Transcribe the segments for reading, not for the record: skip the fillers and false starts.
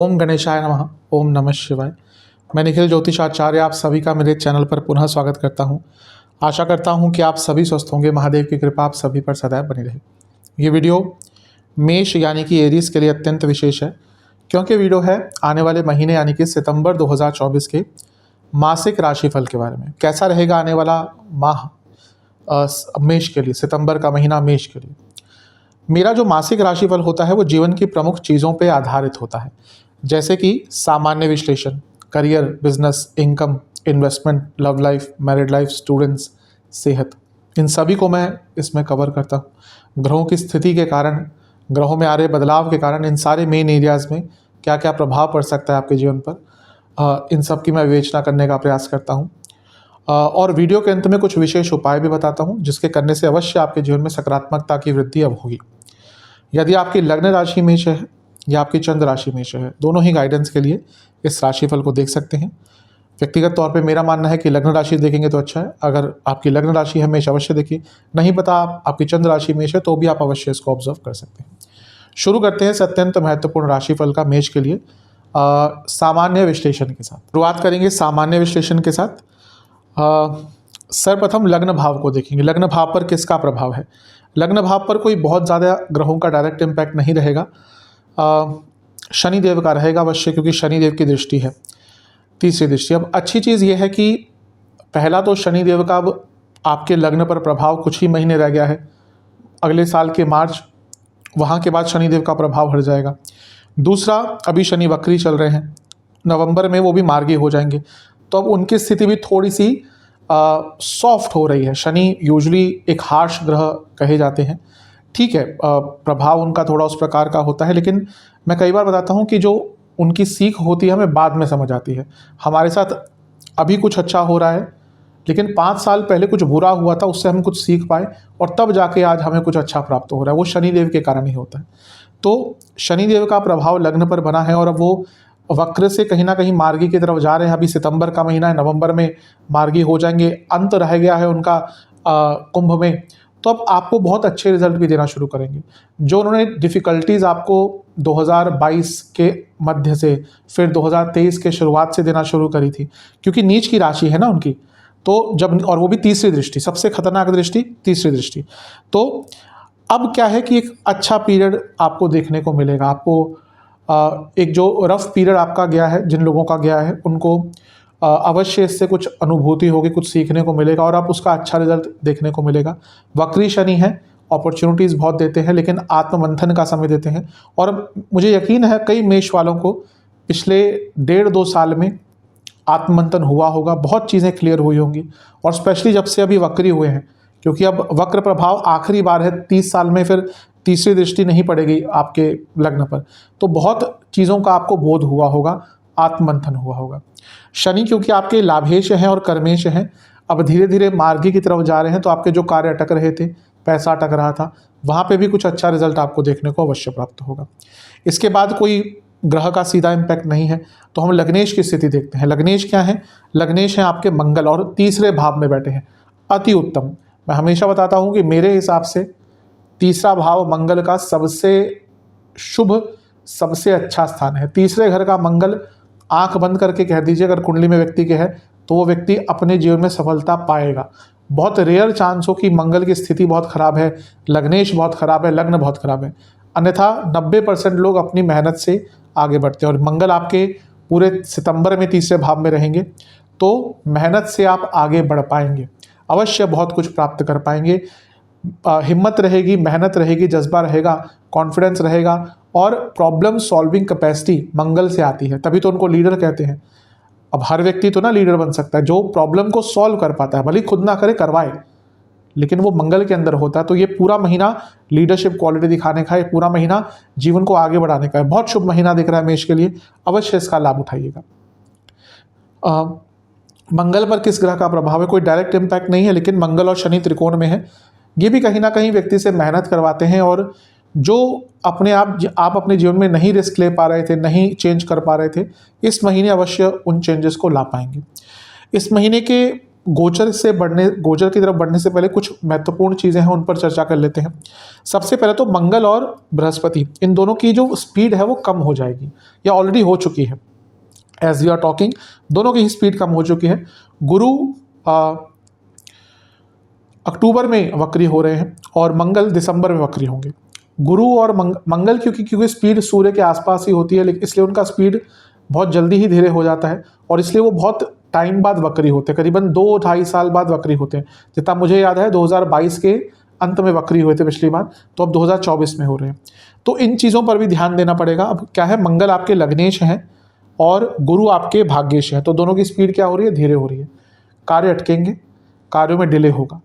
ओम गणेशाय नमः। ओम नमः शिवाय। मैं निखिल ज्योतिषाचार्य आप सभी का मेरे चैनल पर पुनः स्वागत करता हूं। आशा करता हूं कि आप सभी स्वस्थ होंगे। महादेव की कृपा आप सभी पर सदैव बनी रहे। ये वीडियो मेष यानी कि एरीज के लिए अत्यंत विशेष है, क्योंकि वीडियो है आने वाले महीने यानी कि सितंबर 2024 के मासिक राशिफल के बारे में। कैसा रहेगा आने वाला माह मेष के लिए, सितंबर का महीना मेष के लिए। मेरा जो मासिक राशिफल होता है वो जीवन की प्रमुख चीज़ों पे आधारित होता है, जैसे कि सामान्य विश्लेषण, career, business, income, investment, love life, married life, students, सेहत, इन सभी को मैं इसमें कवर करता हूँ। ग्रहों की स्थिति के कारण, ग्रहों में आ रहे बदलाव के कारण इन सारे मेन एरियाज़ में क्या क्या प्रभाव पड़ सकता है आपके जीवन पर, इन सब की मैं विवेचना करने का प्रयास करता हूँ। और वीडियो के अंत में कुछ विशेष उपाय भी बताता हूँ, जिसके करने से अवश्य आपके जीवन में सकारात्मकता की वृद्धि अब होगी। यदि आपकी लग्न राशि मेष है या आपकी चंद्र राशि मेष है, दोनों ही गाइडेंस के लिए इस राशिफल को देख सकते हैं। व्यक्तिगत तौर पे मेरा मानना है कि लग्न राशि देखेंगे तो अच्छा है। अगर आपकी लग्न राशि है मेष, अवश्य देखिए। नहीं पता आपकी चंद्र राशि मेष है तो भी आप अवश्य इसको ऑब्जर्व कर सकते हैं। शुरू करते हैं इस अत्यंत महत्वपूर्ण राशिफल का मेष के लिए सामान्य विश्लेषण के साथ। शुरुआत करेंगे सामान्य विश्लेषण के साथ। सर्वप्रथम लग्न भाव को देखेंगे। लग्न भाव पर किसका प्रभाव है? लग्न भाव पर कोई बहुत ज़्यादा ग्रहों का डायरेक्ट इम्पैक्ट नहीं रहेगा। शनि देव का रहेगा अवश्य, क्योंकि शनि देव की दृष्टि है, तीसरी दृष्टि। अब अच्छी चीज़ ये है कि पहला तो शनि देव का अब आपके लग्न पर प्रभाव कुछ ही महीने रह गया है, अगले साल के मार्च, वहाँ के बाद शनि देव का प्रभाव हट जाएगा। दूसरा, अभी शनि वक्री चल रहे हैं, नवंबर में वो भी मार्गी हो जाएंगे, तो अब उनकी स्थिति भी थोड़ी सी सॉफ्ट हो रही है। शनि यूजुअली एक हार्श ग्रह कहे जाते हैं, ठीक है, प्रभाव उनका थोड़ा उस प्रकार का होता है, लेकिन मैं कई बार बताता हूँ कि जो उनकी सीख होती है हमें बाद में समझ आती है। हमारे साथ अभी कुछ अच्छा हो रहा है, लेकिन 5 साल पहले कुछ बुरा हुआ था, उससे हम कुछ सीख पाए और तब जाके आज हमें कुछ अच्छा प्राप्त हो रहा है। वो शनिदेव के कारण ही होता है। तो शनिदेव का प्रभाव लग्न पर बना है और अब वो वक्र से कहीं ना कहीं मार्गी की तरफ जा रहे हैं। अभी सितंबर का महीना है, नवंबर में मार्गी हो जाएंगे, अंत रह गया है उनका कुंभ में, तो अब आपको बहुत अच्छे रिजल्ट भी देना शुरू करेंगे। जो उन्होंने डिफ़िकल्टीज़ आपको 2022 के मध्य से, फिर 2023 के शुरुआत से देना शुरू करी थी, क्योंकि नीच की राशि है ना उनकी, तो जब, और वो भी तीसरी दृष्टि, सबसे खतरनाक दृष्टि तीसरी दृष्टि। तो अब क्या है कि एक अच्छा पीरियड आपको देखने को मिलेगा। आपको एक जो रफ पीरियड आपका गया है, जिन लोगों का गया है, उनको अवश्य इससे कुछ अनुभूति होगी, कुछ सीखने को मिलेगा और आप उसका अच्छा रिजल्ट देखने को मिलेगा। वक्री शनि है, अपॉर्चुनिटीज़ बहुत देते हैं, लेकिन आत्ममंथन का समय देते हैं। और मुझे यकीन है कई मेष वालों को पिछले 1.5-2 साल में आत्ममंथन हुआ होगा, बहुत चीज़ें क्लियर हुई होंगी, और स्पेशली जब से अभी वक्री हुए हैं, क्योंकि अब वक्र प्रभाव आखिरी बार है 30 साल में, फिर तीसरी दृष्टि नहीं पड़ेगी आपके लग्न पर, तो बहुत चीज़ों का आपको बोध हुआ होगा, आत्ममंथन हुआ होगा। शनि क्योंकि आपके लाभेश हैं और कर्मेश हैं, अब धीरे धीरे मार्गी की तरफ जा रहे हैं, तो आपके जो कार्य अटक रहे थे, पैसा अटक रहा था, वहाँ पे भी कुछ अच्छा रिजल्ट आपको देखने को अवश्य प्राप्त होगा। इसके बाद कोई ग्रह का सीधा इम्पैक्ट नहीं है, तो हम लग्नेश की स्थिति देखते हैं। लग्नेश क्या है? लग्नेश हैं आपके मंगल और तीसरे भाव में बैठे हैं, अति उत्तम। मैं हमेशा बताता हूँ कि मेरे हिसाब से तीसरा भाव मंगल का सबसे शुभ, सबसे अच्छा स्थान है। तीसरे घर का मंगल, आंख बंद करके कह दीजिए अगर कुंडली में व्यक्ति के है, तो वो व्यक्ति अपने जीवन में सफलता पाएगा। बहुत रेयर चांस हो कि मंगल की स्थिति बहुत खराब है, लग्नेश बहुत खराब है, लग्न बहुत खराब है, अन्यथा 90% लोग अपनी मेहनत से आगे बढ़ते हैं। और मंगल आपके पूरे सितंबर में तीसरे भाव में रहेंगे, तो मेहनत से आप आगे बढ़ पाएंगे, अवश्य बहुत कुछ प्राप्त कर पाएंगे। हिम्मत रहेगी, मेहनत रहेगी, जज्बा रहेगा, कॉन्फिडेंस रहेगा, और प्रॉब्लम सॉल्विंग कैपेसिटी मंगल से आती है, तभी तो उनको लीडर कहते हैं। अब हर व्यक्ति तो ना लीडर बन सकता है, जो प्रॉब्लम को सॉल्व कर पाता है, भले खुद ना करे, करवाए, लेकिन वो मंगल के अंदर होता है। तो ये पूरा महीना लीडरशिप क्वालिटी दिखाने का है, पूरा महीना जीवन को आगे बढ़ाने का है। बहुत शुभ महीना दिख रहा है मेष के लिए, अवश्य इसका लाभ उठाइएगा। मंगल पर किस ग्रह का प्रभाव है? कोई डायरेक्ट इम्पैक्ट नहीं है, लेकिन मंगल और शनि त्रिकोण में है, ये भी कहीं ना कहीं व्यक्ति से मेहनत करवाते हैं, और जो अपने आप अपने जीवन में नहीं रिस्क ले पा रहे थे, नहीं चेंज कर पा रहे थे, इस महीने अवश्य उन चेंजेस को ला पाएंगे। इस महीने के गोचर की तरफ बढ़ने से पहले कुछ महत्वपूर्ण चीज़ें हैं, उन पर चर्चा कर लेते हैं। सबसे पहले तो मंगल और बृहस्पति, इन दोनों की जो स्पीड है वो कम हो जाएगी या ऑलरेडी हो चुकी है। एज वी आर टॉकिंग दोनों की स्पीड कम हो चुकी है। गुरु अक्टूबर में वक्री हो रहे हैं और मंगल दिसंबर में वक्री होंगे। गुरु और मंगल क्योंकि स्पीड सूर्य के आसपास ही होती है, लेकिन इसलिए उनका स्पीड बहुत जल्दी ही धीरे हो जाता है और इसलिए वो बहुत टाइम बाद वक्री होते हैं, करीबन 2-2.5 साल बाद वक्री होते हैं। जितना मुझे याद है 2022 के अंत में वक्री हुए थे पिछली बार, तो अब 2024 में हो रहे हैं। तो इन चीज़ों पर भी ध्यान देना पड़ेगा। अब क्या है, मंगल आपके लग्नेश हैं और गुरु आपके भाग्येश हैं, तो दोनों की स्पीड क्या हो रही है, धीरे हो रही है। कार्य अटकेंगे, कार्यों में डिले होगा,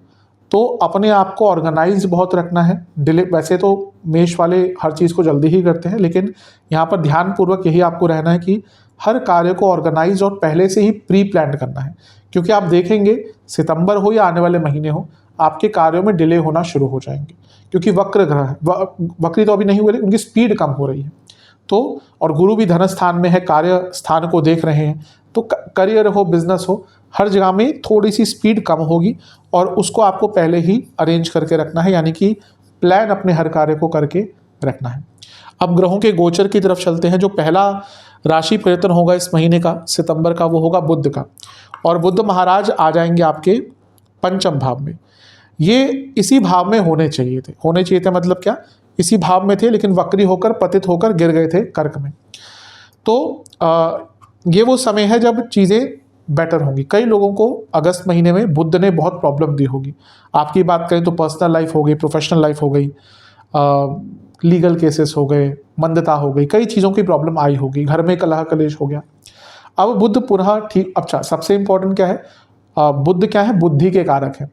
तो अपने आप को ऑर्गेनाइज बहुत रखना है। डिले, वैसे तो मेष वाले हर चीज़ को जल्दी ही करते हैं, लेकिन यहाँ पर ध्यानपूर्वक यही आपको रहना है कि हर कार्य को ऑर्गेनाइज और पहले से ही प्री प्लान करना है, क्योंकि आप देखेंगे सितंबर हो या आने वाले महीने हो, आपके कार्यों में डिले होना शुरू हो जाएंगे, क्योंकि वक्र ग्रह है। वक्री तो अभी नहीं हुए, लेकिन उनकी स्पीड कम हो रही है। तो और गुरु भी धन स्थान में है, कार्य स्थान को देख रहे हैं, तो करियर हो, बिजनेस हो, हर जगह में थोड़ी सी स्पीड कम होगी और उसको आपको पहले ही अरेंज करके रखना है, यानी कि प्लान अपने हर कार्य को करके रखना है। अब ग्रहों के गोचर की तरफ चलते हैं। जो पहला राशि परिवर्तन होगा इस महीने का, सितंबर का, वो होगा बुध का, और बुध महाराज आ जाएंगे आपके पंचम भाव में। ये इसी भाव में होने चाहिए थे मतलब क्या, इसी भाव में थे, लेकिन वक्री होकर पतित होकर गिर गए थे कर्क में। तो ये वो समय है जब चीज़ें बेटर होंगी। कई लोगों को अगस्त महीने में बुध ने बहुत प्रॉब्लम दी होगी। आपकी बात करें तो पर्सनल लाइफ हो गई, प्रोफेशनल लाइफ हो गई, लीगल केसेस हो गए, मंदता हो गई, कई चीज़ों की प्रॉब्लम आई होगी, घर में कलह कलेश हो गया। अब बुध पुनः ठीक, अच्छा सबसे इंपॉर्टेंट क्या है, बुध क्या है, बुद्धि के कारक है।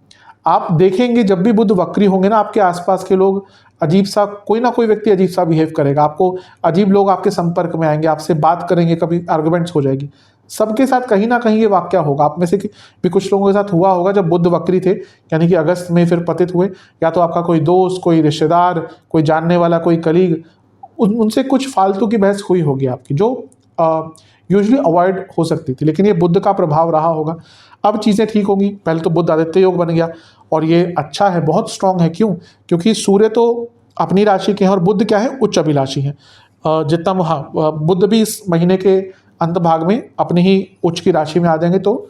आप देखेंगे जब भी बुध वक्री होंगे ना, आपके आसपास के लोग अजीब सा, कोई ना कोई व्यक्ति अजीब सा बिहेव करेगा, आपको अजीब लोग आपके संपर्क में आएंगे, आपसे बात करेंगे, कभी आर्गुमेंट्स हो जाएगी। सबके साथ कहीं ना कहीं ये वाक्य होगा। आप में से भी कुछ लोगों के साथ हुआ होगा जब बुध वक्री थे, यानी कि अगस्त में फिर पतित हुए, या तो आपका कोई दोस्त, कोई रिश्तेदार, कोई जानने वाला, कोई कलीग, उनसे कुछ फालतू की बहस हुई होगी आपकी, जो यूजुअली अवॉइड हो सकती थी, लेकिन ये बुध का प्रभाव रहा होगा। अब चीज़ें ठीक होंगी। पहले तो बुध आदित्य योग बन गया और ये अच्छा है, बहुत स्ट्रांग है। क्यों? क्योंकि सूर्य तो अपनी राशि के हैं और बुध क्या है, उच्च अभिलाषी है। जितना हाँ, बुध भी इस महीने के अंत भाग में अपनी ही उच्च की राशि में आ जाएंगे, तो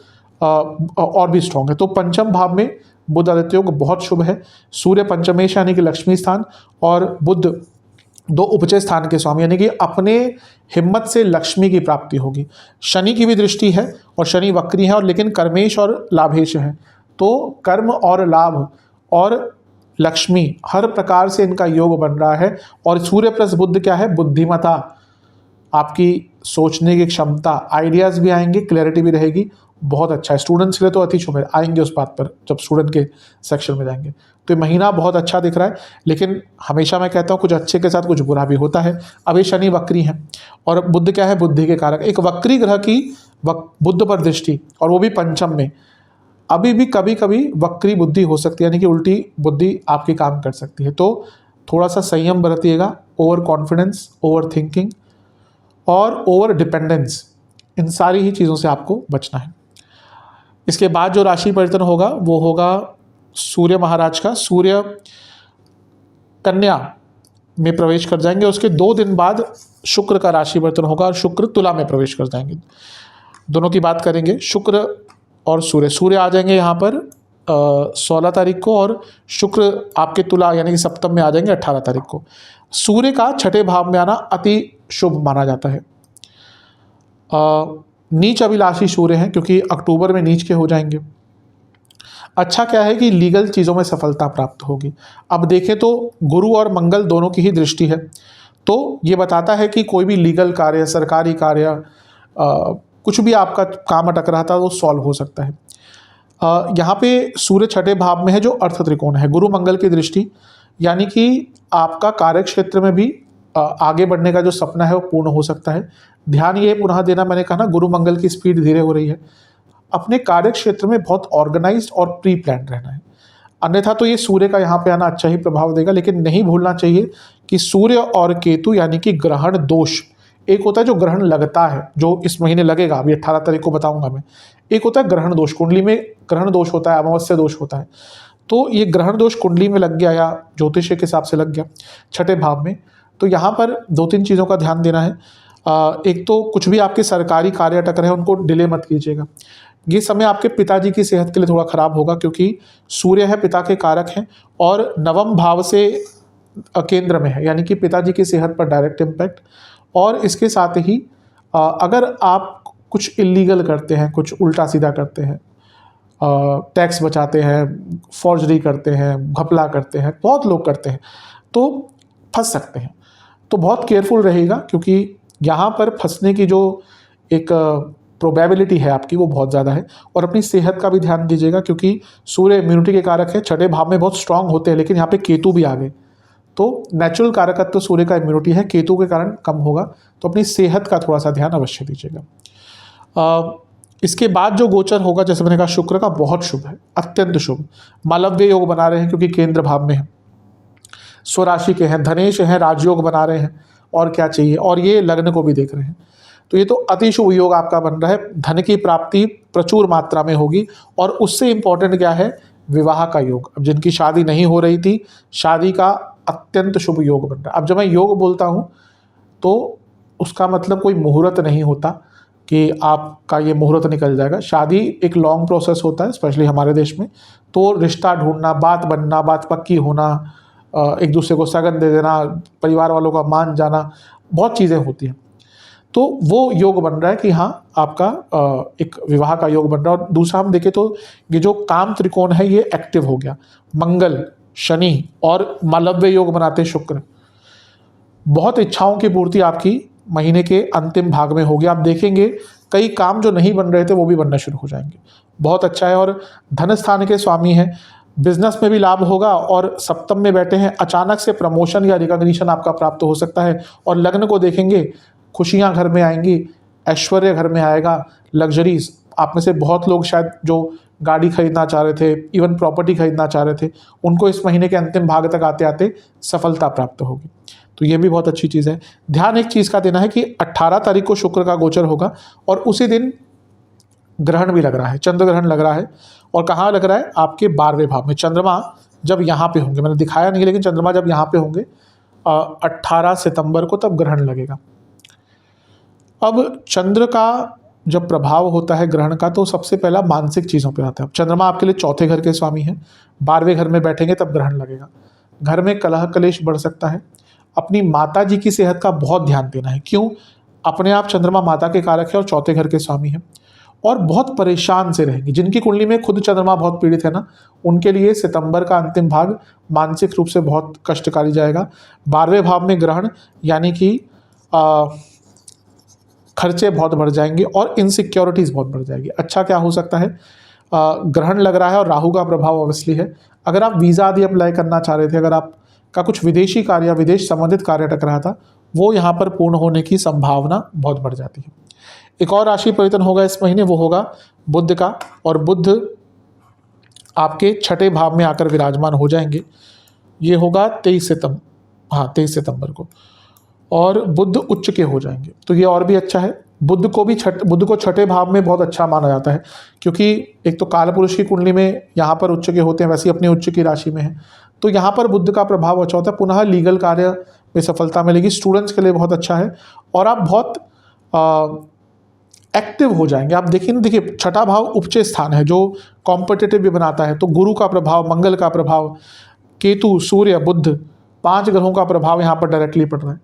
और भी स्ट्रांग है। तो पंचम भाव में बुध आदित्य योग बहुत शुभ है। सूर्य पंचमेश यानी कि लक्ष्मी स्थान, और बुध 2 उपचय स्थान के स्वामी, यानी कि अपने हिम्मत से लक्ष्मी की प्राप्ति होगी। शनि की भी दृष्टि है और शनि वक्री है, और लेकिन कर्मेश और लाभेश है, तो कर्म और लाभ और लक्ष्मी हर प्रकार से इनका योग बन रहा है। और सूर्य प्लस बुध क्या है, बुद्धिमता, आपकी सोचने की क्षमता, आइडियाज़ भी आएंगे, क्लैरिटी भी रहेगी, बहुत अच्छा है। स्टूडेंट्स के लिए तो अति शुभ है, आएंगे उस बात पर जब स्टूडेंट के सेक्शन में जाएंगे। तो ये महीना बहुत अच्छा दिख रहा है, लेकिन हमेशा मैं कहता हूँ कुछ अच्छे के साथ कुछ बुरा भी होता है। अब ये शनि वक्री है और बुध क्या है, बुद्धि के कारक। एक वक्री ग्रह की बुध पर दृष्टि, और वो भी पंचम में, अभी भी कभी कभी वक्री बुद्धि हो सकती है, यानी कि उल्टी बुद्धि आपकी काम कर सकती है। तो थोड़ा सा संयम बरतिएगा। ओवर कॉन्फिडेंस, ओवर थिंकिंग और ओवर डिपेंडेंस, इन सारी ही चीज़ों से आपको बचना है। इसके बाद जो राशि परिवर्तन होगा वो होगा सूर्य महाराज का। सूर्य कन्या में प्रवेश कर जाएंगे, उसके 2 दिन बाद शुक्र का राशि परिवर्तन होगा और शुक्र तुला में प्रवेश कर जाएंगे। दोनों की बात करेंगे, शुक्र और सूर्य आ जाएंगे यहाँ पर 16 तारीख को, और शुक्र आपके तुला यानी कि सप्तम में आ जाएंगे 18 तारीख को। सूर्य का छठे भाव में आना अति शुभ माना जाता है। नीच अभिलाषी सूर्य हैं, क्योंकि अक्टूबर में नीच के हो जाएंगे। अच्छा क्या है कि लीगल चीज़ों में सफलता प्राप्त होगी। अब देखें तो गुरु और मंगल दोनों की ही दृष्टि है, तो ये बताता है कि कोई भी लीगल कार्य, सरकारी कार्य, कुछ भी आपका काम अटक रहा था वो सॉल्व हो सकता है। यहाँ पे सूर्य छठे भाव में है जो अर्थ त्रिकोण है, गुरु मंगल की दृष्टि, यानी कि आपका कार्य क्षेत्र में भी आगे बढ़ने का जो सपना है वो पूर्ण हो सकता है। ध्यान ये पुनः देना, मैंने कहा ना गुरु मंगल की स्पीड धीरे हो रही है। अपने कार्य क्षेत्र में बहुत ऑर्गेनाइज्ड और प्री प्लान रहना है, अन्यथा तो ये सूर्य का यहाँ पे आना अच्छा ही प्रभाव देगा। लेकिन नहीं भूलना चाहिए कि सूर्य और केतु यानी कि ग्रहण दोष, एक होता है जो ग्रहण लगता है, जो इस महीने लगेगा, अभी 18 तारीख को बताऊंगा मैं। एक होता है ग्रहण दोष, कुंडली में ग्रहण दोष होता है, अमावस्या दोष होता है। तो ये ग्रहण दोष कुंडली में लग गया या ज्योतिष के हिसाब से लग गया छठे भाव में, तो यहाँ पर 2-3 चीज़ों का ध्यान देना है। एक तो कुछ भी आपके सरकारी कार्य अटक रहे हैं उनको डिले मत कीजिएगा। ये समय आपके पिताजी की सेहत के लिए थोड़ा खराब होगा, क्योंकि सूर्य है पिता के कारक हैं और नवम भाव से केंद्र में है, यानी कि पिताजी की सेहत पर डायरेक्ट इम्पैक्ट। और इसके साथ ही अगर आप कुछ इलीगल करते हैं, कुछ उल्टा सीधा करते हैं, टैक्स बचाते हैं, फॉर्जरी करते हैं, घपला करते हैं, बहुत लोग करते हैं, तो फंस सकते हैं। तो बहुत केयरफुल रहेगा, क्योंकि यहाँ पर फंसने की जो एक प्रोबेबिलिटी है आपकी वो बहुत ज़्यादा है। और अपनी सेहत का भी ध्यान दीजिएगा, क्योंकि सूर्य इम्यूनिटी के कारक है, छठे भाव में बहुत स्ट्रांग होते हैं, लेकिन यहाँ पे केतु भी आ गए, तो नेचुरल कारकत्व तो सूर्य का इम्यूनिटी है, केतु के कारण कम होगा, तो अपनी सेहत का थोड़ा सा ध्यान अवश्य दीजिएगा। इसके बाद जो गोचर होगा, जैसे मैंने कहा, शुक्र का बहुत शुभ है, अत्यंत शुभ। मालव्य योग बना रहे हैं क्योंकि केंद्र भाव में है, स्वराशि के हैं, धनेश हैं, राजयोग बना रहे हैं, और क्या चाहिए। और ये लग्न को भी देख रहे हैं, तो ये तो अति शुभ योग आपका बन रहा है। धन की प्राप्ति प्रचुर मात्रा में होगी, और उससे इम्पोर्टेंट क्या है, विवाह का योग। अब जिनकी शादी नहीं हो रही थी, शादी का अत्यंत शुभ योग बन रहा है। अब जब मैं योग बोलता हूँ तो उसका मतलब कोई मुहूर्त नहीं होता कि आपका ये मुहूर्त निकल जाएगा। शादी एक लॉन्ग प्रोसेस होता है, स्पेशली हमारे देश में। तो रिश्ता ढूंढना, बात बनना, बात पक्की होना, एक दूसरे को सगन दे देना, परिवार वालों का मान जाना, बहुत चीज़ें होती हैं। तो वो योग बन रहा है कि हाँ, आपका एक विवाह का योग बन रहा है। और दूसरा हम देखें तो ये जो काम त्रिकोण है ये एक्टिव हो गया, मंगल, शनि और मालव्य योग बनाते शुक्र। बहुत इच्छाओं की पूर्ति आपकी महीने के अंतिम भाग में होगी। आप देखेंगे कई काम जो नहीं बन रहे थे वो भी बनना शुरू हो जाएंगे। बहुत अच्छा है। और धन स्थान के स्वामी हैं, बिजनेस में भी लाभ होगा, और सप्तम में बैठे हैं, अचानक से प्रमोशन या रिकॉग्निशन आपका प्राप्त हो सकता है। और लग्न को देखेंगे, खुशियां घर में आएंगी, ऐश्वर्य घर में आएगा, लग्जरीज। आप में से बहुत लोग शायद जो गाड़ी खरीदना चाह रहे थे, इवन प्रॉपर्टी खरीदना चाह रहे थे, उनको इस महीने के अंतिम भाग तक आते आते सफलता प्राप्त होगी। तो ये भी बहुत अच्छी चीज़ है। ध्यान एक चीज़ का देना है कि 18 तारीख को शुक्र का गोचर होगा, और उसी दिन ग्रहण भी लग रहा है, चंद्र ग्रहण लग रहा है। और कहाँ लग रहा है, आपके 12वें भाव में। चंद्रमा जब यहाँ पे होंगे, मैंने दिखाया नहीं, लेकिन चंद्रमा जब यहाँ पे होंगे 18 सितंबर को, तब ग्रहण लगेगा। अब चंद्र का जब प्रभाव होता है ग्रहण का, तो सबसे पहला मानसिक चीज़ों पे आता है। चंद्रमा आपके लिए चौथे घर के स्वामी हैं, 12वें घर में बैठेंगे तब ग्रहण लगेगा। घर में कलह कलेश बढ़ सकता है। अपनी माता जी की सेहत का बहुत ध्यान देना है। क्यों? अपने आप चंद्रमा माता के कारक है और चौथे घर के स्वामी हैं, और बहुत परेशान से रहेंगे। जिनकी कुंडली में खुद चंद्रमा बहुत पीड़ित है ना, उनके लिए सितंबर का अंतिम भाग मानसिक रूप से बहुत कष्टकारी जाएगा। 12वें भाव में ग्रहण, यानी कि खर्चे बहुत बढ़ जाएंगे और इनसिक्योरिटीज़ बहुत बढ़ जाएगी। अच्छा क्या हो सकता है, ग्रहण लग रहा है और राहु का प्रभाव ऑब्वियसली है। अगर आप वीज़ा आदि अप्लाई करना चाह रहे थे, अगर आपका कुछ विदेशी कार्य, विदेश संबंधित कार्य अटक रहा था, वो यहाँ पर पूर्ण होने की संभावना बहुत बढ़ जाती है। एक और राशि परिवर्तन होगा इस महीने, वो होगा बुध का। और बुध आपके छठे भाव में आकर विराजमान हो जाएंगे। ये होगा 23 सितंबर को, और बुध उच्च के हो जाएंगे, तो ये और भी अच्छा है। बुध को छठे भाव में बहुत अच्छा माना जाता है, क्योंकि एक तो कालपुरुष की कुंडली में यहाँ पर उच्च के होते हैं, वैसे ही अपनी उच्च की राशि में है, तो यहाँ पर बुध का प्रभाव अच्छा होता है। पुनः लीगल कार्य में सफलता मिलेगी, स्टूडेंट्स के लिए बहुत अच्छा है, और आप बहुत एक्टिव हो जाएंगे। आप देखिए छठा भाव उपचय स्थान है जो कॉम्पिटिटिव भी बनाता है, तो गुरु का प्रभाव, मंगल का प्रभाव, केतु, सूर्य, बुध, 5 ग्रहों का प्रभाव यहाँ पर डायरेक्टली पड़ रहा है।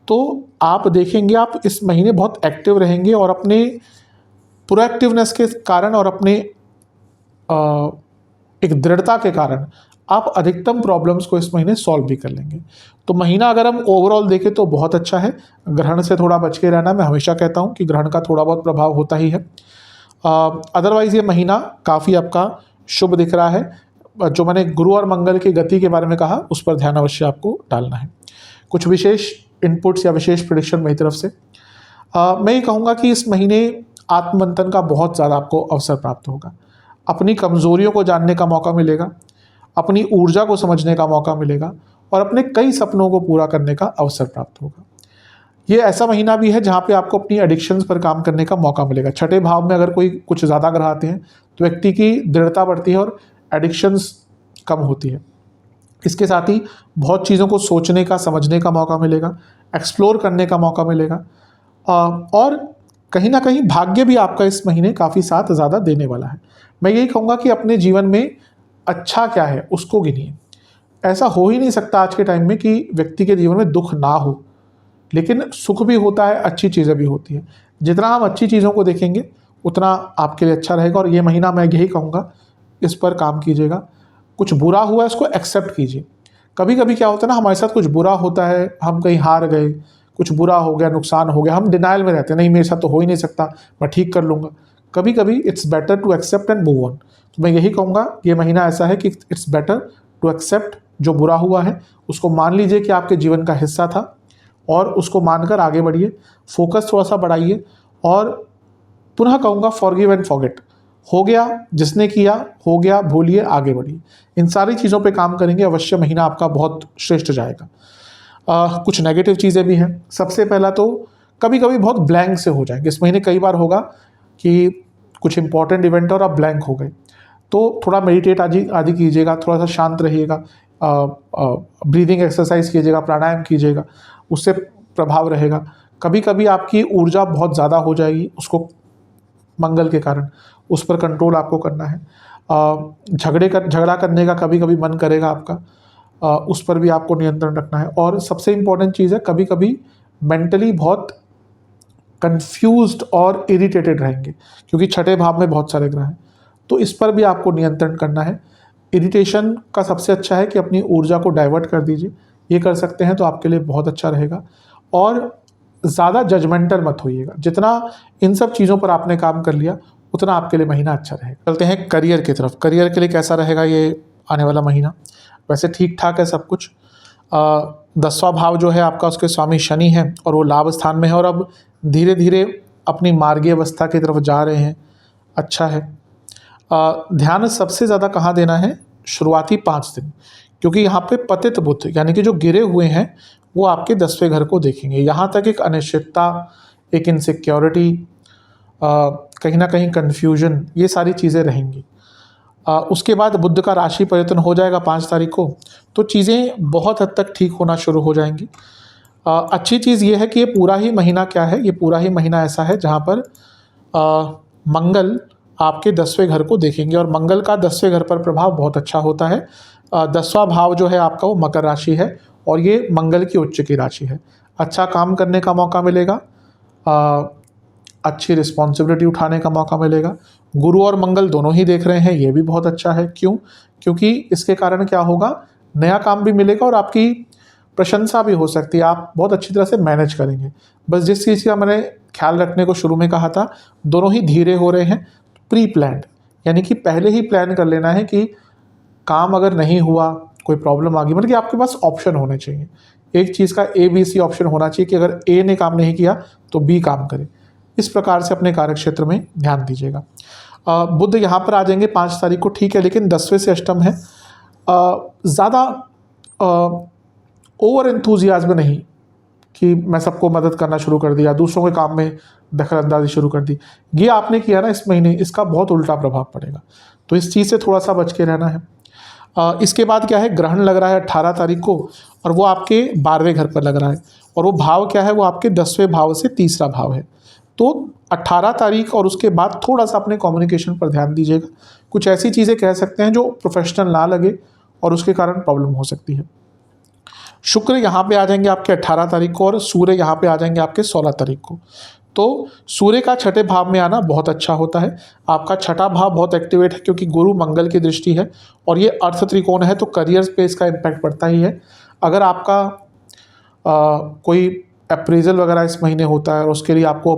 तो आप देखेंगे आप इस महीने बहुत एक्टिव रहेंगे, और अपने प्रोएक्टिवनेस के कारण और अपने एक दृढ़ता के कारण आप अधिकतम प्रॉब्लम्स को इस महीने सॉल्व भी कर लेंगे। तो महीना अगर हम ओवरऑल देखें तो बहुत अच्छा है। ग्रहण से थोड़ा बच के रहना, मैं हमेशा कहता हूँ कि ग्रहण का थोड़ा बहुत प्रभाव होता ही है। अदरवाइज़ ये महीना काफ़ी आपका शुभ दिख रहा है। जो मैंने गुरु और मंगल की गति के बारे में कहा, उस पर ध्यान अवश्य आपको डालना है। कुछ विशेष इनपुट्स या विशेष प्रेडिक्शन मेरी तरफ से मैं ये कहूँगा कि इस महीने आत्ममंथन का बहुत ज़्यादा आपको अवसर प्राप्त होगा। अपनी कमज़ोरियों को जानने का मौका मिलेगा, अपनी ऊर्जा को समझने का मौका मिलेगा, और अपने कई सपनों को पूरा करने का अवसर प्राप्त होगा। ये ऐसा महीना भी है जहाँ पे आपको अपनी एडिक्शंस पर काम करने का मौका मिलेगा। छठे भाव में अगर कोई कुछ ज़्यादा ग्रह आते हैं तो व्यक्ति की दृढ़ता बढ़ती है और एडिक्शंस कम होती है। इसके साथ ही बहुत चीज़ों को सोचने का, समझने का मौका मिलेगा, एक्सप्लोर करने का मौका मिलेगा, और कहीं ना कहीं भाग्य भी आपका इस महीने काफ़ी साथ ज़्यादा देने वाला है। मैं यही कहूँगा कि अपने जीवन में अच्छा क्या है उसको गिनिए। ऐसा हो ही नहीं सकता आज के टाइम में कि व्यक्ति के जीवन में दुख ना हो, लेकिन सुख भी होता है, अच्छी चीज़ें भी होती है। जितना हम अच्छी चीज़ों को देखेंगे उतना आपके लिए अच्छा रहेगा। और ये महीना मैं यही कहूँगा, इस पर काम कीजिएगा। कुछ बुरा हुआ है उसको एक्सेप्ट कीजिए। कभी कभी क्या होता है ना, हमारे साथ कुछ बुरा होता है, हम कहीं हार गए, कुछ बुरा हो गया, नुकसान हो गया, हम डिनाइल में रहते हैं, नहीं मेरे साथ तो हो ही नहीं सकता, मैं ठीक कर लूँगा। कभी कभी it's better to accept and move on. तो मैं यही कहूँगा, ये महीना ऐसा है कि इट्स बेटर टू एक्सेप्ट, जो बुरा हुआ है उसको मान लीजिए कि आपके जीवन का हिस्सा था और उसको मानकर आगे बढ़िए। फोकस थोड़ा सा बढ़ाइए और पुनः कहूँगा फॉरगिव एंड फॉरगेट। हो गया, जिसने किया हो गया, भूलिए, आगे बढ़िए। इन सारी चीज़ों पे काम करेंगे, अवश्य महीना आपका बहुत श्रेष्ठ जाएगा। कुछ नेगेटिव चीज़ें भी हैं। सबसे पहला तो कभी कभी बहुत ब्लैंक से हो जाएंगे। इस महीने कई बार होगा कि कुछ इंपॉर्टेंट इवेंट और आप ब्लैंक हो गए, तो थोड़ा मेडिटेट आदि कीजिएगा, थोड़ा सा शांत रहिएगा, ब्रीदिंग एक्सरसाइज कीजिएगा, प्राणायाम कीजिएगा, उससे प्रभाव रहेगा। कभी कभी आपकी ऊर्जा बहुत ज़्यादा हो जाएगी, उसको मंगल के कारण उस पर कंट्रोल आपको करना है। झगड़ा करने का कभी कभी मन करेगा आपका, उस पर भी आपको नियंत्रण रखना है। और सबसे इम्पॉर्टेंट चीज़ है, कभी कभी मेंटली बहुत कंफ्यूज्ड और इरिटेटेड रहेंगे, क्योंकि छठे भाव में बहुत सारे ग्रह हैं, तो इस पर भी आपको नियंत्रण करना है। इरिटेशन का सबसे अच्छा है कि अपनी ऊर्जा को डाइवर्ट कर दीजिए। ये कर सकते हैं तो आपके लिए बहुत अच्छा रहेगा। और ज़्यादा जजमेंटल मत होइएगा। जितना इन सब चीज़ों पर आपने काम कर लिया उतना आपके लिए महीना अच्छा रहेगा। चलते हैं करियर की तरफ। करियर के लिए कैसा रहेगा ये आने वाला महीना? वैसे ठीक ठाक है सब कुछ। 10वां भाव जो है आपका, उसके स्वामी शनि हैं और वो लाभ स्थान में है, और अब धीरे धीरे अपनी मार्गीय अवस्था की तरफ जा रहे हैं। अच्छा है। ध्यान सबसे ज़्यादा कहाँ देना है? शुरुआती 5 दिन, क्योंकि यहाँ पे पतित बुध यानी कि जो गिरे हुए हैं वो आपके 10वें घर को देखेंगे। यहाँ तक एक अनिश्चितता, एक इनसिक्योरिटी, कहीं ना कहीं कन्फ्यूजन, ये सारी चीज़ें रहेंगी। उसके बाद बुध का राशि परिवर्तन हो जाएगा 5 तारीख को, तो चीज़ें बहुत हद तक ठीक होना शुरू हो जाएंगी। अच्छी चीज़ ये है कि ये पूरा ही महीना क्या है, ये पूरा ही महीना ऐसा है जहाँ पर मंगल आपके 10वें घर को देखेंगे, और मंगल का 10वें घर पर प्रभाव बहुत अच्छा होता है। 10वां भाव जो है आपका वो मकर राशि है, और ये मंगल की उच्च की राशि है। अच्छा काम करने का मौका मिलेगा, अच्छी रिस्पॉन्सिबिलिटी उठाने का मौका मिलेगा। गुरु और मंगल दोनों ही देख रहे हैं, ये भी बहुत अच्छा है। क्यों? क्योंकि इसके कारण क्या होगा, नया काम भी मिलेगा और आपकी प्रशंसा भी हो सकती है, आप बहुत अच्छी तरह से मैनेज करेंगे। बस जिस चीज़ का मैंने ख्याल रखने को शुरू में कहा था, दोनों ही धीरे हो रहे हैं, प्री प्लान्ड, यानी कि पहले ही प्लान कर लेना है कि काम अगर नहीं हुआ, कोई प्रॉब्लम आ गई, मतलब कि आपके पास ऑप्शन होने चाहिए। एक चीज़ का ABC ऑप्शन होना चाहिए कि अगर A ने काम नहीं किया तो B काम करे। इस प्रकार से अपने कार्यक्षेत्र में ध्यान दीजिएगा। बुध यहाँ पर आ जाएंगे 5 तारीख को, ठीक है, लेकिन 10वें से अष्टम है। ज़्यादा ओवर एंथुजियाज्म नहीं कि मैं सबको मदद करना शुरू कर दिया, दूसरों के काम में दखल अंदाजी शुरू कर दी। ये आपने किया ना इस महीने, इसका बहुत उल्टा प्रभाव पड़ेगा, तो इस चीज़ से थोड़ा सा बच के रहना है। इसके बाद क्या है, ग्रहण लग रहा है 18 तारीख को, और वो आपके 12वें घर पर लग रहा है, और वो भाव क्या है, वो आपके 10वें भाव से तीसरा भाव है। तो 18 तारीख और उसके बाद थोड़ा सा अपने कम्युनिकेशन पर ध्यान दीजिएगा। कुछ ऐसी चीज़ें कह सकते हैं जो प्रोफेशनल ना लगे और उसके कारण प्रॉब्लम हो सकती है। शुक्र यहाँ पे आ जाएंगे आपके 18 तारीख को, और सूर्य यहाँ पे आ जाएंगे आपके 16 तारीख को। तो सूर्य का छठे भाव में आना बहुत अच्छा होता है। आपका छठा भाव बहुत एक्टिवेट है, क्योंकि गुरु मंगल की दृष्टि है और ये अर्थ त्रिकोण है, तो करियर पे इसका इम्पैक्ट पड़ता ही है। अगर आपका कोई अप्रेजल वगैरह इस महीने होता है और उसके लिए आपको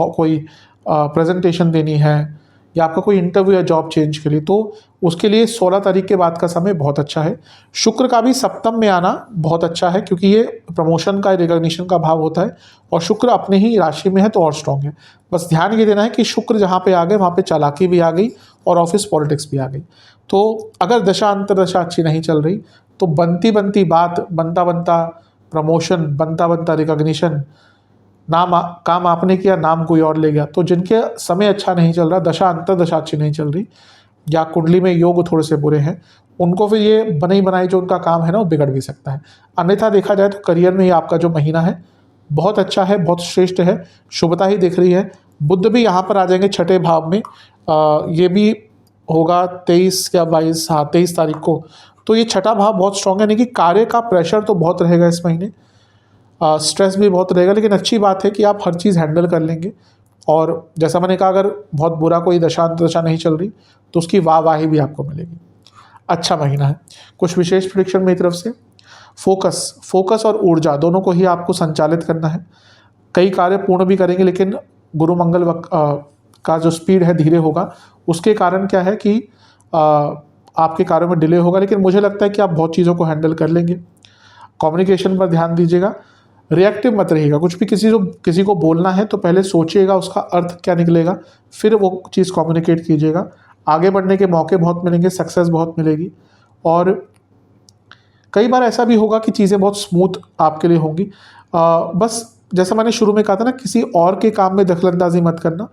कोई प्रेजेंटेशन देनी है, या आपका कोई इंटरव्यू या जॉब चेंज के लिए, तो उसके लिए 16 तारीख के बाद का समय बहुत अच्छा है। शुक्र का भी सप्तम में आना बहुत अच्छा है, क्योंकि ये प्रमोशन का, रिकॉग्निशन का भाव होता है, और शुक्र अपने ही राशि में है तो और स्ट्रॉन्ग है। बस ध्यान ये देना है कि शुक्र जहाँ पे आ गए वहाँ पे चालाकी भी आ गई और ऑफिस पॉलिटिक्स भी आ गई। तो अगर दशा अंतरदशा अच्छी नहीं चल रही तो बनती बनती बात, बनता बनता प्रमोशन, बनता बनता रिकॉग्निशन, काम आपने किया, नाम कोई और ले गया। तो जिनके समय अच्छा नहीं चल रहा, दशा अंतर्दशा अच्छी नहीं चल रही, या कुंडली में योग थोड़े से बुरे हैं, उनको फिर ये बनी बनाई जो उनका काम है ना वो बिगड़ भी सकता है। अन्यथा देखा जाए तो करियर में ही आपका जो महीना है बहुत अच्छा है, बहुत श्रेष्ठ है, शुभता ही दिख रही है। बुध भी यहाँ पर आ जाएंगे छठे भाव में, ये भी होगा 23 या 22, हाँ 23 तारीख को। तो ये छठा भाव बहुत स्ट्रॉन्ग है, यानी कि कार्य का प्रेशर तो बहुत रहेगा इस महीने, स्ट्रेस भी बहुत रहेगा, लेकिन अच्छी बात है कि आप हर चीज़ हैंडल कर लेंगे। और जैसा मैंने कहा, अगर बहुत बुरा कोई दशा नहीं चल रही तो उसकी वाहवाही भी आपको मिलेगी। अच्छा महीना है। कुछ विशेष प्रेडिक्शन मेरी तरफ से, फोकस और ऊर्जा दोनों को ही आपको संचालित करना है। कई कार्य पूर्ण भी करेंगे, लेकिन गुरु मंगल का जो स्पीड है धीरे होगा, उसके कारण क्या है कि आपके कार्यों में डिले होगा, लेकिन मुझे लगता है कि आप बहुत चीज़ों को हैंडल कर लेंगे। कम्युनिकेशन पर ध्यान दीजिएगा, रिएक्टिव मत रहिएगा। कुछ भी किसी को बोलना है तो पहले सोचिएगा उसका अर्थ क्या निकलेगा, फिर वो चीज़ कम्युनिकेट कीजिएगा। आगे बढ़ने के मौके बहुत मिलेंगे, सक्सेस बहुत मिलेगी, और कई बार ऐसा भी होगा कि चीज़ें बहुत स्मूथ आपके लिए होंगी। बस जैसा मैंने शुरू में कहा था ना, किसी और के काम में दखलंदाजी मत करना,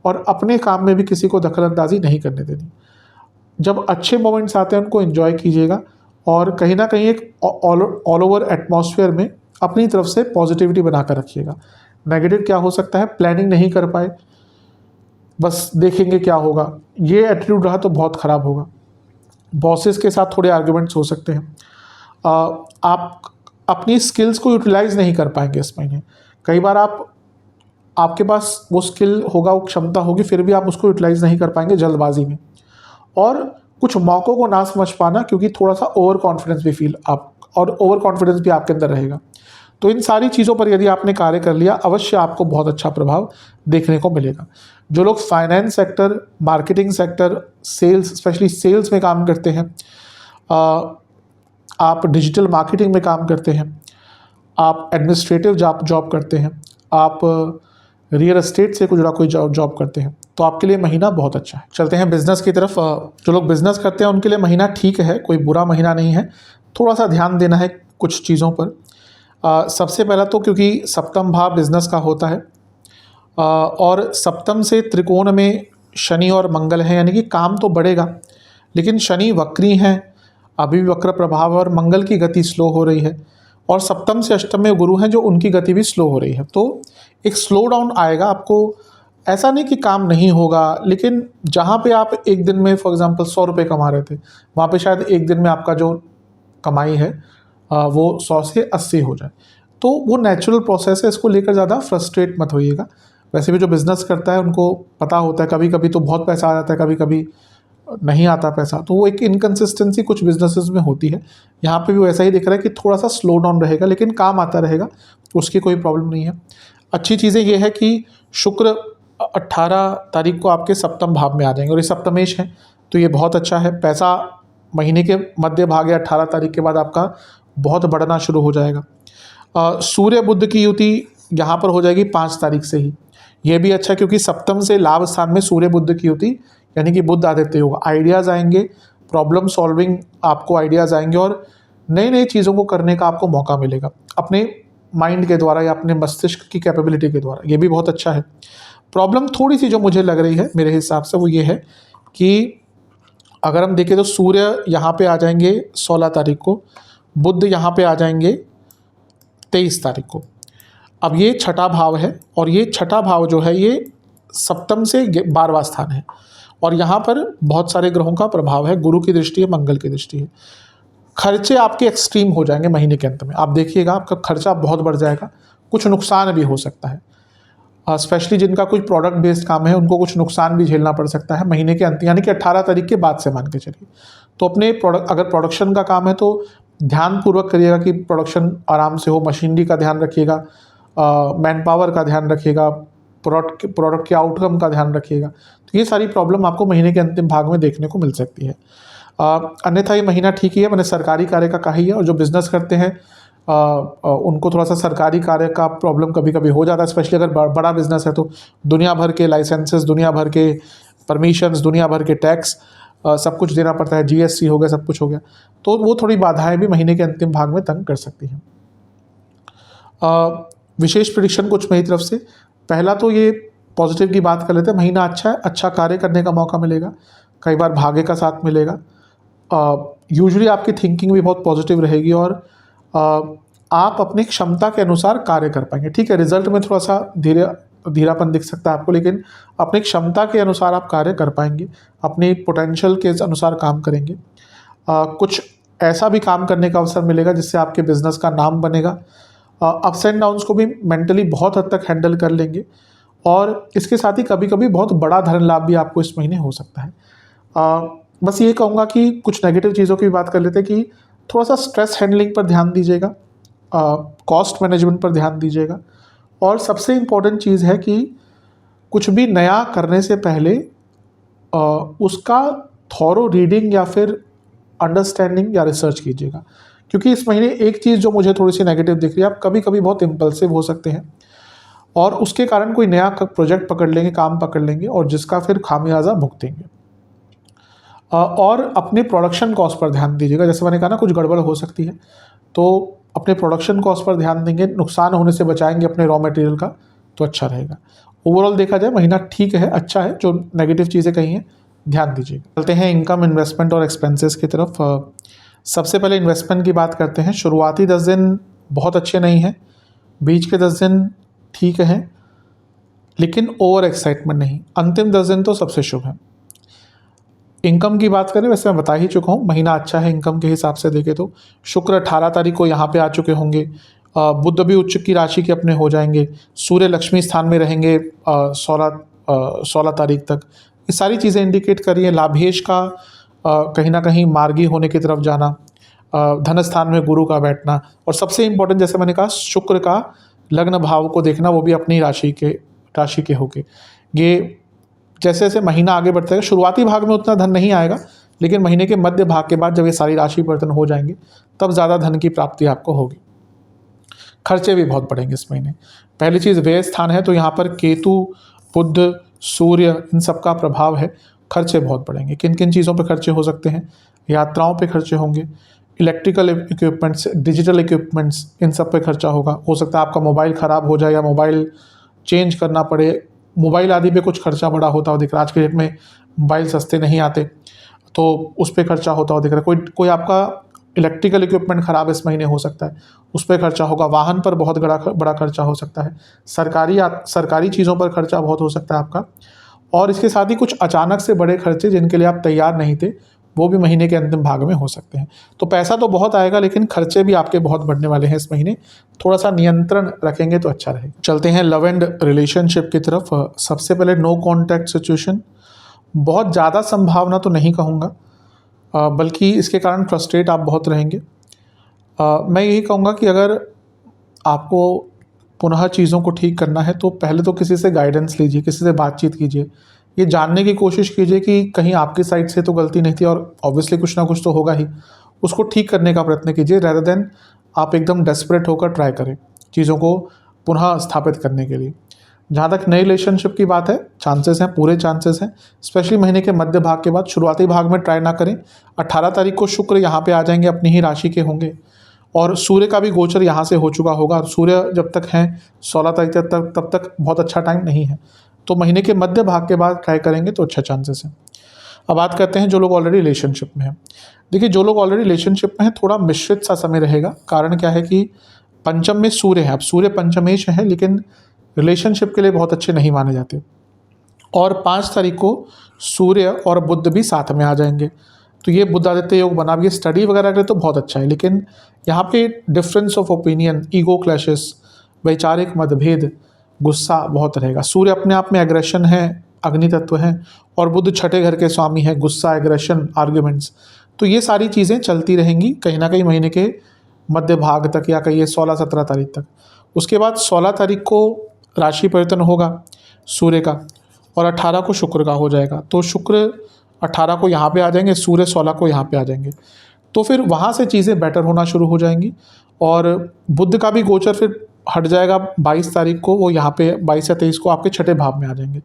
और अपने काम में भी किसी को दखलंदाजी नहीं करने देनी। जब अच्छे मोमेंट्स आते हैं उनको एंजॉय कीजिएगा, और कहीं ना कहीं एक ऑल ओवर एटमॉस्फेयर में अपनी तरफ से पॉजिटिविटी बनाकर रखिएगा। नेगेटिव क्या हो सकता है, प्लानिंग नहीं कर पाए, बस देखेंगे क्या होगा, ये एटीट्यूड रहा तो बहुत ख़राब होगा। बॉसेस के साथ थोड़े आर्ग्यूमेंट्स हो सकते हैं। आप अपनी स्किल्स को यूटिलाइज नहीं कर पाएंगे इस महीने। कई बार आपके पास वो स्किल होगा, वो क्षमता होगी, फिर भी आप उसको यूटिलाइज नहीं कर पाएंगे जल्दबाजी में, और कुछ मौक़ों को ना समझ पाना, क्योंकि थोड़ा सा ओवर कॉन्फिडेंस भी और ओवर कॉन्फिडेंस भी आपके अंदर रहेगा। तो इन सारी चीज़ों पर यदि आपने कार्य कर लिया, अवश्य आपको बहुत अच्छा प्रभाव देखने को मिलेगा। जो लोग finance sector, marketing sector, sales, specially sales में काम करते हैं, आप डिजिटल मार्केटिंग में काम करते हैं, आप एडमिनिस्ट्रेटिव जॉब करते हैं, आप रियल एस्टेट से जुड़ा कोई जॉब करते हैं, तो आपके लिए महीना बहुत अच्छा है। चलते हैं बिजनेस की तरफ। जो लोग बिजनेस करते हैं उनके लिए महीना ठीक है, कोई बुरा महीना नहीं है। थोड़ा सा ध्यान देना है कुछ चीज़ों पर। सबसे पहला तो क्योंकि सप्तम भाव बिजनेस का होता है, और सप्तम से त्रिकोण में शनि और मंगल हैं, यानी कि काम तो बढ़ेगा, लेकिन शनि वक्री हैं, अभी भी वक्र प्रभाव, और मंगल की गति स्लो हो रही है, और सप्तम से अष्टम में गुरु हैं जो उनकी गति भी स्लो हो रही है। तो एक स्लो डाउन आएगा आपको। ऐसा नहीं कि काम नहीं होगा, लेकिन जहाँ पे आप एक दिन में फॉर एग्जांपल 100 रुपये कमा रहे थे, वहाँ पे शायद एक दिन में आपका जो कमाई है वो 100 से 80 हो जाए। तो वो नेचुरल प्रोसेस है, इसको लेकर ज़्यादा फ्रस्ट्रेट मत होइएगा। वैसे भी जो बिज़नेस करता है उनको पता होता है, कभी कभी तो बहुत पैसा आ जाता है, कभी कभी नहीं आता पैसा, तो वो एक इनकन्सिस्टेंसी कुछ बिजनेसेस में होती है। यहाँ पे भी वैसा ही दिख रहा है कि थोड़ा सा स्लो डाउन रहेगा, लेकिन काम आता रहेगा, उसकी कोई प्रॉब्लम नहीं है। अच्छी चीज़ें ये है कि शुक्र 18 तारीख को आपके सप्तम भाव में आ जाएंगे, और ये सप्तमेश है, तो ये बहुत अच्छा है। पैसा महीने के मध्य भाग या 18 तारीख के बाद आपका बहुत बढ़ना शुरू हो जाएगा। सूर्य बुध की युति यहाँ पर हो जाएगी 5 तारीख से ही, ये भी अच्छा है, क्योंकि सप्तम से लाभ स्थान में सूर्य बुध की युति, यानी कि बुध आदित्य होगा। आइडियाज़ आएंगे, प्रॉब्लम सॉल्विंग आपको आइडियाज़ आएंगे, और नई नई चीज़ों को करने का आपको मौका मिलेगा अपने माइंड के द्वारा या अपने मस्तिष्क की कैपेबिलिटी के द्वारा, ये भी बहुत अच्छा है। प्रॉब्लम थोड़ी सी जो मुझे लग रही है मेरे हिसाब से वो ये है कि अगर हम देखें तो सूर्य यहाँ पे आ जाएंगे 16 तारीख को, बुध यहाँ पे आ जाएंगे 23 तारीख को। अब ये छठा भाव है, और ये छठा भाव जो है ये सप्तम से 12वां स्थान है, और यहाँ पर बहुत सारे ग्रहों का प्रभाव है, गुरु की दृष्टि है, मंगल की दृष्टि है। खर्चे आपके एक्सट्रीम हो जाएंगे महीने के अंत में, आप देखिएगा आपका खर्चा बहुत बढ़ जाएगा, कुछ नुकसान भी हो सकता है। स्पेशली जिनका कोई प्रोडक्ट बेस्ड काम है उनको कुछ नुकसान भी झेलना पड़ सकता है महीने के अंत, यानी कि 18 तारीख के बाद से मान के चलिए। तो अपने अगर प्रोडक्शन का काम है तो ध्यानपूर्वक करिएगा कि प्रोडक्शन आराम से हो, मशीनरी का ध्यान रखिएगा, मैन पावर का ध्यान रखिएगा, प्रोडक्ट के आउटकम का ध्यान रखिएगा। तो ये सारी प्रॉब्लम आपको महीने के अंतिम भाग में देखने को मिल सकती है। अन्यथा ये महीना ठीक ही है, मैंने सरकारी कार्य का कहा ही है, और जो बिज़नेस करते हैं उनको थोड़ा सा सरकारी कार्य का प्रॉब्लम कभी कभी हो जाता है, स्पेशली अगर बड़ा बिजनेस है तो दुनिया भर के लाइसेंसेस, दुनिया भर के परमिशंस, दुनिया भर के टैक्स, सब कुछ देना पड़ता है, जीएसटी हो गया, सब कुछ हो गया, तो वो थोड़ी बाधाएं भी महीने के अंतिम भाग में तंग कर सकती हैं। विशेष प्रेडिक्शन कुछ मेरी तरफ से। पहला तो ये पॉजिटिव की बात कर लेते हैं, महीना अच्छा है, अच्छा कार्य करने का मौका मिलेगा, कई बार भाग्य का साथ मिलेगा। यूजुअली आपकी थिंकिंग भी बहुत पॉजिटिव रहेगी और आप अपनी क्षमता के अनुसार कार्य कर पाएंगे। ठीक है, रिजल्ट में थोड़ा सा धीरापन दिख सकता है आपको, लेकिन अपनी क्षमता के अनुसार आप कार्य कर पाएंगे, अपनी पोटेंशियल के अनुसार काम करेंगे। कुछ ऐसा भी काम करने का अवसर मिलेगा जिससे आपके बिजनेस का नाम बनेगा। अप्स एंड डाउन्स को भी मेंटली बहुत हद तक हैंडल कर लेंगे और इसके साथ ही कभी कभी बहुत बड़ा धन लाभ भी आपको इस महीने हो सकता है। बस ये कहूँगा कि कुछ नेगेटिव चीज़ों की बात कर लेते हैं कि थोड़ा सा स्ट्रेस हैंडलिंग पर ध्यान दीजिएगा, कॉस्ट मैनेजमेंट पर ध्यान दीजिएगा और सबसे इम्पोर्टेंट चीज़ है कि कुछ भी नया करने से पहले उसका थॉरो रीडिंग या फिर अंडरस्टैंडिंग या रिसर्च कीजिएगा। क्योंकि इस महीने एक चीज़ जो मुझे थोड़ी सी नेगेटिव दिख रही है, आप कभी कभी बहुत इम्पल्सिव हो सकते हैं और उसके कारण कोई नया प्रोजेक्ट पकड़ लेंगे, काम पकड़ लेंगे और जिसका फिर खामियाजा भुगतेंगे। और अपने प्रोडक्शन कॉस्ट पर ध्यान दीजिएगा। जैसे मैंने कहा ना, कुछ गड़बड़ हो सकती है, तो अपने प्रोडक्शन कॉस्ट पर ध्यान देंगे, नुकसान होने से बचाएंगे अपने रॉ मटेरियल का, तो अच्छा रहेगा। ओवरऑल देखा जाए महीना ठीक है, अच्छा है। जो नेगेटिव चीज़ें कही हैं ध्यान दीजिएगा। चलते हैं इनकम, इन्वेस्टमेंट और एक्सपेंसेस की तरफ। सबसे पहले इन्वेस्टमेंट की बात करते हैं। शुरुआती 10 दिन बहुत अच्छे नहीं हैं, बीच के 10 दिन ठीक हैं, लेकिन ओवर एक्साइटमेंट नहीं। अंतिम 10 दिन तो सबसे शुभ है। इनकम की बात करें, वैसे मैं बता ही चुका हूँ, महीना अच्छा है इनकम के हिसाब से देखें तो। शुक्र 18 तारीख को यहाँ पे आ चुके होंगे, बुध भी उच्च की राशि के अपने हो जाएंगे, सूर्य लक्ष्मी स्थान में रहेंगे 16 तारीख तक। ये सारी चीज़ें इंडिकेट कर रही हैं लाभेश का कहीं ना कहीं मार्गी होने की तरफ जाना, धन स्थान में गुरु का बैठना और सबसे इम्पोर्टेंट जैसे मैंने कहा शुक्र का लग्न भाव को देखना, वो भी अपनी राशि के होके। ये जैसे जैसे महीना आगे बढ़ता है, शुरुआती भाग में उतना धन नहीं आएगा, लेकिन महीने के मध्य भाग के बाद जब ये सारी राशि परिवर्तन हो जाएंगे तब ज़्यादा धन की प्राप्ति आपको होगी। खर्चे भी बहुत बढ़ेंगे इस महीने। पहली चीज़ व्यय स्थान है, तो यहाँ पर केतु, बुध, सूर्य, इन सब का प्रभाव है। खर्चे बहुत बढ़ेंगे। किन किन चीज़ों पर खर्चे हो सकते हैं? यात्राओं पे खर्चे होंगे, इलेक्ट्रिकल इक्विपमेंट्स, डिजिटल इक्विपमेंट्स, इन सब पे खर्चा होगा। हो सकता है आपका मोबाइल ख़राब हो जाए या मोबाइल चेंज करना पड़े, मोबाइल आदि पे कुछ खर्चा बढ़ा होता हो दिख रहा है। आज के डेट में मोबाइल सस्ते नहीं आते, तो उस पर खर्चा होता हो दिख रहा है। कोई आपका इलेक्ट्रिकल इक्विपमेंट ख़राब इस महीने हो सकता है, उस पर खर्चा होगा। वाहन पर बहुत बड़ा खर्चा हो सकता है। सरकारी चीज़ों पर खर्चा बहुत हो सकता है आपका। और इसके साथ ही कुछ अचानक से बड़े खर्चे जिनके लिए आप तैयार नहीं थे, वो भी महीने के अंतिम भाग में हो सकते हैं। तो पैसा तो बहुत आएगा, लेकिन खर्चे भी आपके बहुत बढ़ने वाले हैं इस महीने। थोड़ा सा नियंत्रण रखेंगे तो अच्छा रहेगा। चलते हैं लव एंड रिलेशनशिप की तरफ। सबसे पहले नो कॉन्टैक्ट सिचुएशन, बहुत ज़्यादा संभावना तो नहीं कहूँगा, बल्कि इसके कारण फ्रस्ट्रेट आप बहुत रहेंगे। मैं यही कहूँगा कि अगर आपको पुनः चीज़ों को ठीक करना है तो पहले तो किसी से गाइडेंस लीजिए, किसी से बातचीत कीजिए, ये जानने की कोशिश कीजिए कि कहीं आपकी साइड से तो गलती नहीं थी और ऑब्वियसली कुछ ना कुछ तो होगा ही, उसको ठीक करने का प्रयत्न कीजिए, रेदर देन आप एकदम डेस्परेट होकर ट्राई करें चीज़ों को पुनः स्थापित करने के लिए। जहाँ तक नई रिलेशनशिप की बात है, चांसेस हैं, पूरे चांसेस हैं, स्पेशली महीने के मध्य भाग के बाद। शुरुआती भाग में ट्राई ना करें। 18 तारीख को शुक्र यहाँ पे आ जाएंगे, अपनी ही राशि के होंगे और सूर्य का भी गोचर यहाँ से हो चुका होगा। सूर्य जब तक हैं 16 तारीख तक, तब तक बहुत अच्छा टाइम नहीं है, तो महीने के मध्य भाग के बाद ट्राई करेंगे तो अच्छा चांसेस है। अब बात करते हैं जो लोग ऑलरेडी रिलेशनशिप में हैं। देखिए, जो लोग ऑलरेडी रिलेशनशिप में हैं, थोड़ा मिश्रित सा समय रहेगा। कारण क्या है कि पंचम में सूर्य है। अब सूर्य पंचमेश है, लेकिन रिलेशनशिप के लिए बहुत अच्छे नहीं माने जाते। और 5 तारीख को सूर्य और बुध भी साथ में आ जाएंगे, तो ये बुधादित्य योग बना भी। स्टडी वगैरह के लिए तो बहुत अच्छा है, लेकिन यहाँ पे difference of opinion, ego clashes, वैचारिक मतभेद, गुस्सा बहुत रहेगा। सूर्य अपने आप में एग्रेशन है, अग्नि तत्व है, और बुध छठे घर के स्वामी है, गुस्सा, एग्रेशन, आर्ग्यूमेंट्स। तो ये सारी चीज़ें चलती रहेंगी कहीं ना कहीं महीने के मध्य भाग तक, या कहिए 16-17 तारीख तक। उसके बाद 16 तारीख को राशि परिवर्तन होगा सूर्य का और 18 को शुक्र का हो जाएगा। तो शुक्र 18 को यहाँ पे आ जाएंगे, सूर्य 16 को यहाँ पे आ जाएंगे, तो फिर वहाँ से चीज़ें बेटर होना शुरू हो जाएंगी। और बुध का भी गोचर फिर हट जाएगा 22 तारीख को, वो यहाँ पे 22 या 23 को आपके छठे भाव में आ जाएंगे।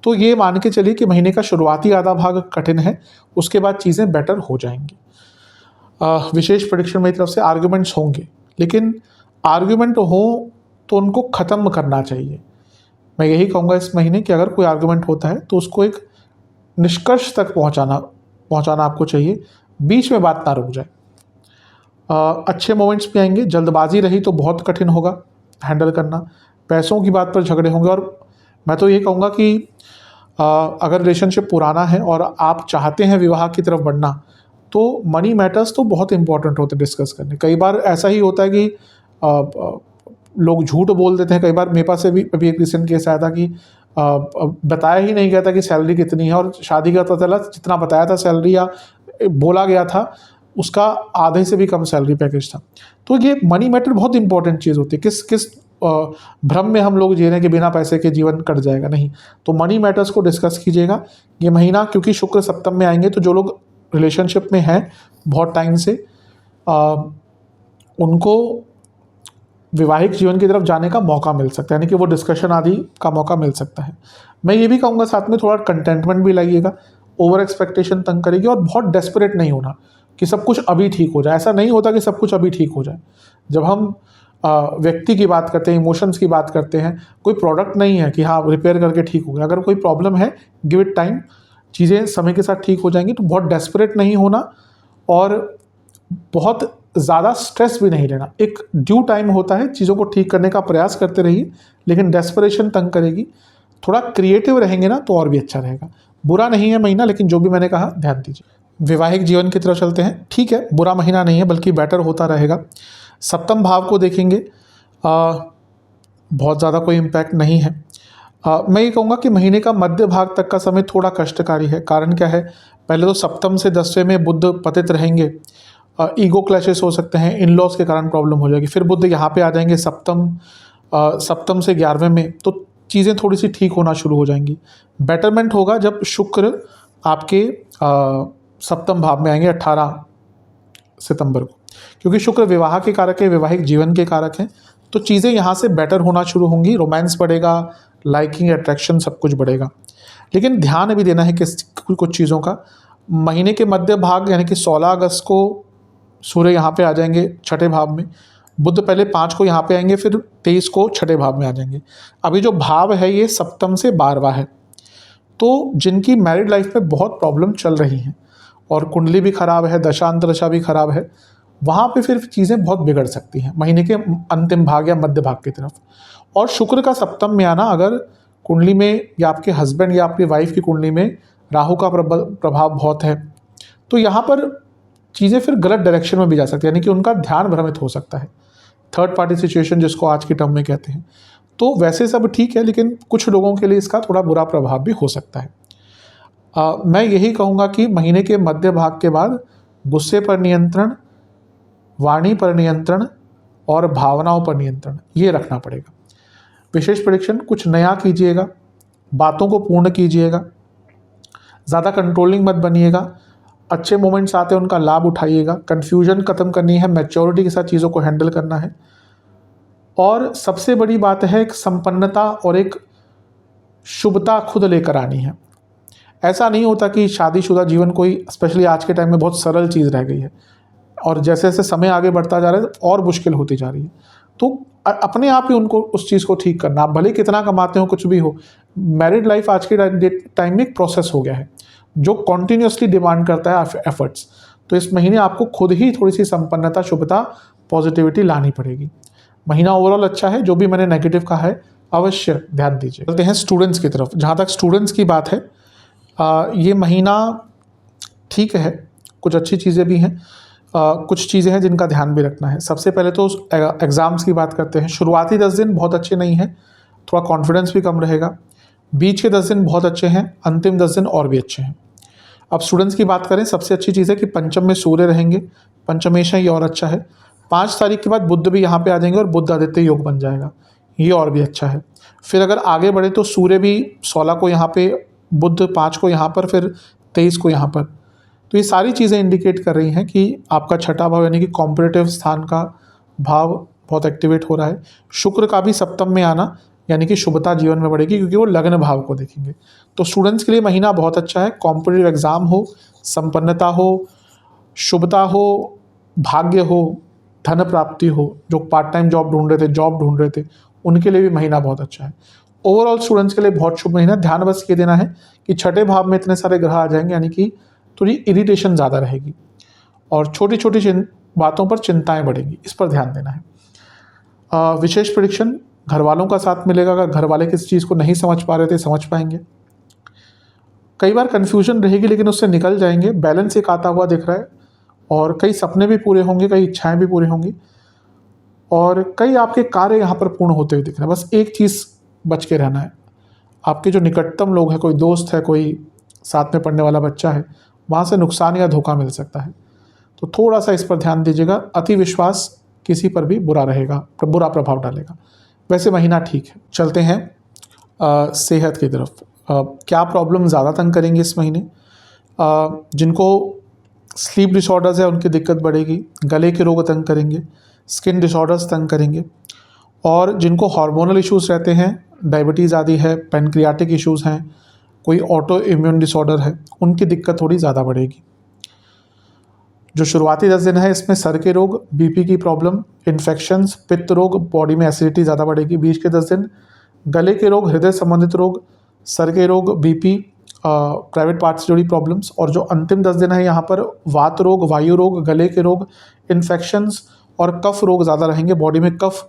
तो ये मान के चलिए कि महीने का शुरुआती आधा भाग कठिन है, उसके बाद चीज़ें बेटर हो जाएंगी। विशेष प्रेडिक्शन मेरी तरफ से, आर्ग्यूमेंट्स होंगे, लेकिन आर्ग्यूमेंट हो तो उनको ख़त्म करना चाहिए। मैं यही कहूँगा इस महीने कि अगर कोई आर्गुमेंट होता है तो उसको एक निष्कर्ष तक पहुँचाना आपको चाहिए, बीच में बात ना रुक जाए। अच्छे मोमेंट्स भी आएंगे। जल्दबाजी रही तो बहुत कठिन होगा हैंडल करना। पैसों की बात पर झगड़े होंगे। और मैं तो ये कहूँगा कि अगर रिलेशनशिप पुराना है और आप चाहते हैं विवाह की तरफ बढ़ना, तो मनी मैटर्स तो बहुत इंपॉर्टेंट होते हैं डिस्कस करने। कई बार ऐसा ही होता है कि लोग झूठ बोल देते हैं। कई बार मेरे पास से भी अभी एक रिसेंट केस आया था कि बताया ही नहीं गया था कि सैलरी कितनी है, और शादी का पता चला जितना बताया था सैलरी या बोला गया था उसका आधे से भी कम सैलरी पैकेज था। तो ये मनी मैटर बहुत इंपॉर्टेंट चीज़ होती है। किस भ्रम में हम लोग जी रहे हैं कि बिना पैसे के जीवन कट जाएगा, नहीं। तो मनी मैटर्स को डिस्कस कीजिएगा ये महीना, क्योंकि शुक्र सप्तम में आएंगे तो जो लोग रिलेशनशिप में हैं बहुत टाइम से, उनको वैवाहिक जीवन की तरफ जाने का मौका मिल सकता है, यानी कि वो डिस्कशन आदि का मौका मिल सकता है। मैं ये भी कहूँगा साथ में थोड़ा कंटेंटमेंट भी लाइएगा। ओवर एक्सपेक्टेशन तंग करेगी, और बहुत डेस्परेट नहीं होना कि सब कुछ अभी ठीक हो जाए। ऐसा नहीं होता कि सब कुछ अभी ठीक हो जाए। जब हम व्यक्ति की बात करते हैं, इमोशंस की बात करते हैं, कोई प्रोडक्ट नहीं है कि हाँ रिपेयर करके ठीक हो गया। अगर कोई प्रॉब्लम है, गिव इट टाइम, चीज़ें समय के साथ ठीक हो जाएंगी। तो बहुत डेस्परेट नहीं होना और बहुत ज़्यादा स्ट्रेस भी नहीं लेना। एक ड्यू टाइम होता है, चीज़ों को ठीक करने का प्रयास करते रहिए, लेकिन डेस्परेशन तंग करेगी। थोड़ा क्रिएटिव रहेंगे ना तो और भी अच्छा रहेगा। बुरा नहीं है महीना, लेकिन जो भी मैंने कहा ध्यान दीजिए। वैवाहिक जीवन की तरफ चलते हैं। ठीक है, बुरा महीना नहीं है, बल्कि बेटर होता रहेगा। सप्तम भाव को देखेंगे, बहुत ज़्यादा कोई इम्पैक्ट नहीं है। मैं ये कहूँगा कि महीने का मध्य भाग तक का समय थोड़ा कष्टकारी है। कारण क्या है? पहले तो सप्तम से 10वें में बुध पतित रहेंगे, ईगो क्लैशेस हो सकते हैं, इन लॉज के कारण प्रॉब्लम हो जाएगी। फिर बुध यहाँ पे आ जाएंगे सप्तम से 11वें में, तो चीज़ें थोड़ी सी ठीक होना शुरू हो जाएंगी। बेटरमेंट होगा जब शुक्र आपके सप्तम भाव में आएंगे 18 सितंबर को, क्योंकि शुक्र विवाह के कारक है, वैवाहिक जीवन के कारक हैं। तो चीज़ें यहाँ से बेटर होना शुरू होंगी। रोमांस बढ़ेगा, लाइकिंग, अट्रैक्शन सब कुछ बढ़ेगा। लेकिन ध्यान भी देना है कि कुछ चीज़ों का। महीने के मध्य भाग यानी कि 16 अगस्त को सूर्य यहाँ पे आ जाएंगे छठे भाव में। बुध पहले 5 को यहाँ पे आएंगे, फिर 23 को छठे भाव में आ जाएंगे। अभी जो भाव है ये सप्तम से 12वां है। तो जिनकी मैरिड लाइफ में बहुत प्रॉब्लम चल रही हैं और कुंडली भी खराब है, दशा अंतरदशा भी खराब है, वहाँ पे फिर चीज़ें बहुत बिगड़ सकती हैं महीने के अंतिम भाग या मध्य भाग की तरफ। और शुक्र का सप्तम में आना, अगर कुंडली में या आपके हस्बैंड या आपकी वाइफ की कुंडली में राहु का प्रभाव बहुत है, तो यहाँ पर चीज़ें फिर गलत डायरेक्शन में भी जा सकती है, यानी कि उनका ध्यान भ्रमित हो सकता है। थर्ड पार्टी सिचुएशन जिसको आज की टर्म में कहते हैं। तो वैसे सब ठीक है, लेकिन कुछ लोगों के लिए इसका थोड़ा बुरा प्रभाव भी हो सकता है। मैं यही कहूँगा कि महीने के मध्य भाग के बाद गुस्से पर नियंत्रण, वाणी पर नियंत्रण और भावनाओं पर नियंत्रण ये रखना पड़ेगा। विशेष प्रेडिक्शन, कुछ नया कीजिएगा, बातों को पूर्ण कीजिएगा, ज़्यादा कंट्रोलिंग मत बनिएगा। अच्छे मोमेंट्स आते हैं उनका लाभ उठाइएगा। कन्फ्यूजन ख़त्म करनी है, मैच्योरिटी के साथ चीज़ों को हैंडल करना है। और सबसे बड़ी बात है एक संपन्नता और एक शुभता खुद लेकर आनी है। ऐसा नहीं होता कि शादीशुदा जीवन कोई, स्पेशली आज के टाइम में, बहुत सरल चीज़ रह गई है और जैसे जैसे समय आगे बढ़ता जा रहा है और मुश्किल होती जा रही है। तो अपने आप ही उनको उस चीज़ को ठीक करना। आप भले कितना कमाते हो, कुछ भी हो, मैरिड लाइफ आज के टाइम में एक प्रोसेस हो गया है जो कॉन्टीन्यूसली डिमांड करता है एफर्ट्स। तो इस महीने आपको खुद ही थोड़ी सी संपन्नता, शुभता, पॉजिटिविटी लानी पड़ेगी। महीना ओवरऑल अच्छा है। जो भी मैंने नेगेटिव कहा है अवश्य ध्यान दीजिए। चलते हैं स्टूडेंट्स की तरफ। जहाँ तक स्टूडेंट्स की बात है, ये महीना ठीक है, कुछ अच्छी चीज़ें भी हैं, कुछ चीज़ें हैं जिनका ध्यान भी रखना है। सबसे पहले तो एग्ज़ाम्स की बात करते हैं। शुरुआती 10 दिन बहुत अच्छे नहीं हैं, थोड़ा कॉन्फिडेंस भी कम रहेगा। बीच के 10 दिन बहुत अच्छे हैं, अंतिम 10 दिन और भी अच्छे हैं। अब स्टूडेंट्स की बात करें, सबसे अच्छी चीज़ है कि पंचम में सूर्य रहेंगे। पंचमेशा ये और अच्छा है। 5 तारीख के बाद बुध भी यहाँ पे आ जाएंगे और बुध आदित्य योग बन जाएगा, ये और भी अच्छा है। फिर अगर आगे बढ़े तो सूर्य भी 16 को यहाँ पे, बुध 5 को यहाँ पर, फिर 23 को यहाँ पर। तो ये सारी चीज़ें इंडिकेट कर रही हैं कि आपका छठा भाव यानी कि कॉम्पिटिटिव स्थान का भाव बहुत एक्टिवेट हो रहा है। शुक्र का भी सप्तम में आना यानी कि शुभता जीवन में बढ़ेगी, क्योंकि वो लग्न भाव को देखेंगे। तो स्टूडेंट्स के लिए महीना बहुत अच्छा है। कॉम्पिटिटिव एग्ज़ाम हो, संपन्नता हो, शुभता हो, भाग्य हो, धन प्राप्ति हो, जो पार्ट टाइम जॉब ढूंढ रहे थे, जॉब ढूंढ रहे थे, उनके लिए भी महीना बहुत अच्छा है। ओवरऑल स्टूडेंट्स के लिए बहुत शुभ महीना। ध्यान बस ये देना है कि छठे भाव में इतने सारे ग्रह आ जाएंगे, यानी कि थोड़ी इरिटेशन ज़्यादा रहेगी और छोटी छोटी बातों पर चिंताएं बढ़ेंगी, इस पर ध्यान देना है। विशेष प्रेडिक्शन, घर वालों का साथ मिलेगा। अगर घर वाले किसी चीज़ को नहीं समझ पा रहे थे, समझ पाएंगे। कई बार कन्फ्यूजन रहेगी लेकिन उससे निकल जाएंगे। बैलेंस एक आता हुआ दिख रहा है और कई सपने भी पूरे होंगे, कई इच्छाएं भी पूरी होंगी और कई आपके कार्य यहाँ पर पूर्ण होते हुए दिख रहे हैं। बस एक चीज़ बच के रहना है, आपके जो निकटतम लोग हैं, कोई दोस्त है, कोई साथ में पढ़ने वाला बच्चा है, वहाँ से नुकसान या धोखा मिल सकता है, तो थोड़ा सा इस पर ध्यान दीजिएगा। अति विश्वास किसी पर भी बुरा रहेगा, बुरा प्रभाव डालेगा। वैसे महीना ठीक है। चलते हैं सेहत की तरफ। क्या प्रॉब्लम ज़्यादा तंग करेंगे इस महीने? जिनको स्लीप डिसऑर्डर्स है उनकी दिक्कत बढ़ेगी, गले के रोग तंग करेंगे, स्किन डिसऑर्डर्स तंग करेंगे और जिनको हार्मोनल इश्यूज़ रहते हैं, डायबिटीज़ आदि है, पैनक्रियाटिक इश्यूज़ हैं, कोई ऑटो इम्यून डिसऑर्डर है, उनकी दिक्कत थोड़ी ज़्यादा बढ़ेगी। जो शुरुआती 10 दिन है इसमें सर के रोग, बीपी की प्रॉब्लम, इन्फेक्शंस, पित्त रोग, बॉडी में एसिडिटी ज़्यादा बढ़ेगी। बीच के 10 दिन गले के रोग, हृदय संबंधित रोग, सर के रोग, बीपी, प्राइवेट पार्ट से जुड़ी प्रॉब्लम्स और जो अंतिम 10 दिन है यहाँ पर वात रोग, वायु रोग, गले के रोग, इन्फेक्शंस और कफ रोग ज़्यादा रहेंगे। बॉडी में कफ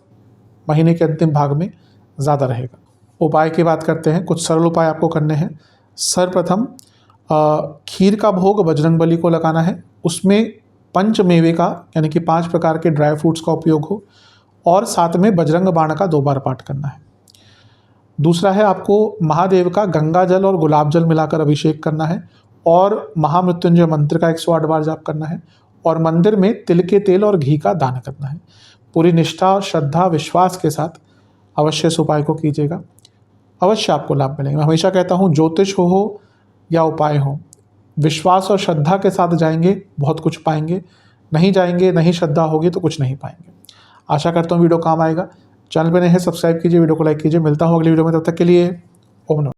महीने के अंतिम भाग में ज़्यादा रहेगा। उपाय की बात करते हैं, कुछ सरल उपाय आपको करने हैं। सर्वप्रथम खीर का भोग बजरंगबली को लगाना है, उसमें पंच मेवे का यानी कि 5 प्रकार के ड्राई फ्रूट्स का उपयोग हो और साथ में बजरंग बाण का 2 बार पाठ करना है। दूसरा है आपको महादेव का गंगा जल और गुलाब जल मिलाकर अभिषेक करना है और महामृत्युंजय मंत्र का 108 बार जाप करना है और मंदिर में तिल के तेल और घी का दान करना है। पूरी निष्ठा, श्रद्धा, विश्वास के साथ अवश्य इस उपाय को कीजिएगा, अवश्य आपको लाभ मिलेंगे। मैं हमेशा कहता हूँ, ज्योतिष हो या उपाय हो, विश्वास और श्रद्धा के साथ जाएंगे बहुत कुछ पाएंगे, नहीं जाएंगे, नहीं श्रद्धा होगी तो कुछ नहीं पाएंगे। आशा करता हूँ वीडियो काम आएगा। चैनल पर नए हैं, सब्सक्राइब कीजिए, वीडियो को लाइक कीजिए। मिलता हूँ अगली वीडियो में, तब तक के लिए ओम नमः।